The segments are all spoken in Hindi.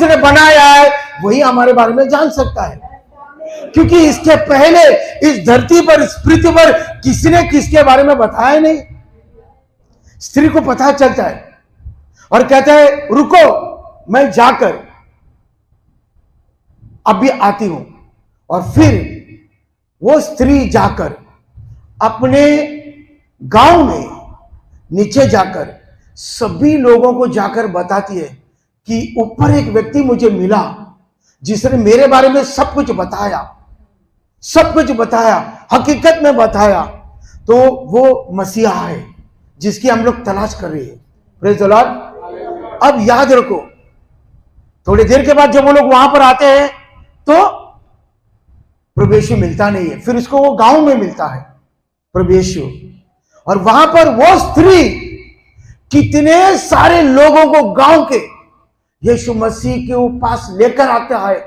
जिसने बनाया है वही हमारे बारे में जान सकता है, क्योंकि इसके पहले इस धरती पर, इस पृथ्वी पर किसी ने किसके बारे में बताया नहीं। स्त्री को पता चलता है और कहता है रुको, मैं जाकर अभी आती हूं। और फिर वो स्त्री जाकर अपने गांव में नीचे जाकर सभी लोगों को जाकर बताती है कि ऊपर एक व्यक्ति मुझे मिला जिसने मेरे बारे में सब कुछ बताया, सब कुछ बताया, हकीकत में बताया। तो वो मसीहा है जिसकी हम लोग तलाश कर रहे हैं। Praise the Lord. अब याद रखो, थोड़ी देर के बाद जब वो लोग वहां पर आते हैं तो प्रभु यीशु मिलता नहीं है। फिर उसको वो गांव में मिलता है प्रभु यीशु, और वहां पर वो स्त्री कितने सारे लोगों को गांव के यीशु मसीह के पास लेकर आता है,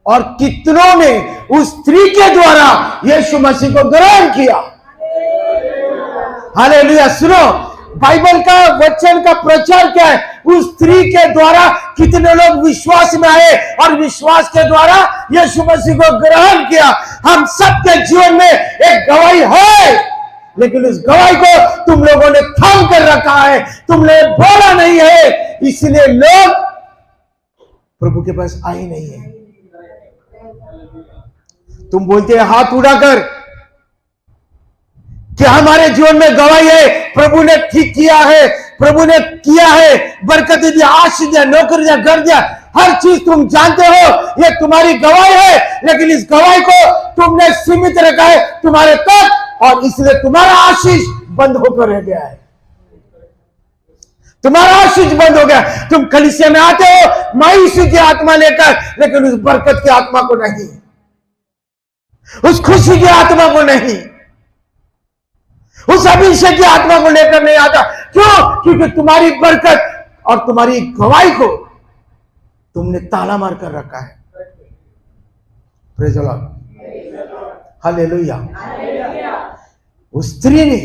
और कितनों ने उस स्त्री के द्वारा यीशु मसीह को ग्रहण किया। हालेलुया। सुनो, बाइबल का वचन का प्रचार क्या है? उस स्त्री के द्वारा कितने लोग विश्वास में आए और विश्वास के द्वारा यीशु मसीह को ग्रहण किया। हम सबके जीवन में एक गवाही है, लेकिन उस गवाही को तुम लोगों ने थाम कर रखा है, तुमने बोला नहीं है, इसलिए लोग प्रभु के पास आए नहीं है। तुम बोलते हैं हाथ उड़ाकर कि हमारे जीवन में गवाही है, प्रभु ने ठीक किया है, प्रभु ने किया है, बरकत दिया, आशीष दिया, नौकरी दिया, घर दिया, हर चीज तुम जानते हो, ये तुम्हारी गवाही है। लेकिन इस गवाही को तुमने सीमित रखा है तुम्हारे तक, और इसलिए तुम्हारा आशीष बंद होकर रह गया है। तुम्हारा आशीष बंद हो गया। तुम कलीसिया में आते हो मायूसी की आत्मा लेकर, लेकिन उस बरकत की आत्मा को नहीं, उस खुशी की आत्मा को नहीं, उस अभिषेक की आत्मा को लेकर नहीं आता। क्यों? क्योंकि तुम्हारी बरकत और तुम्हारी गवाही को तुमने ताला मार कर रखा है। Praise the Lord. हालेलुया। उस स्त्री ने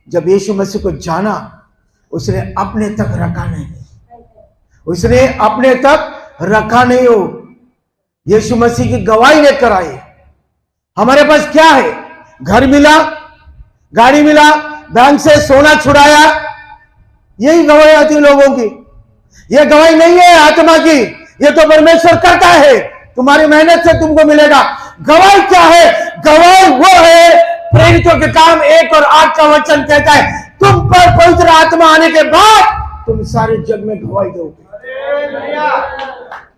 जब यीशु मसीह को जाना, उसने अपने तक रखा नहीं, उसने अपने तक रखा नहीं हो, यीशु मसीह की गवाही लेकर आई। हमारे पास क्या है? घर मिला, गाड़ी मिला, बैंक से सोना छुड़ाया, यही गवाही आती लोगों की। यह गवाही नहीं है आत्मा की, यह तो परमेश्वर करता है, तुम्हारी मेहनत से तुमको मिलेगा। गवाही क्या है? गवाही वो है, प्रेरितों के काम 1 और 8 का वचन कहता है, तुम पर पवित्र आत्मा आने के बाद तुम सारे जग में गवाही दोगे।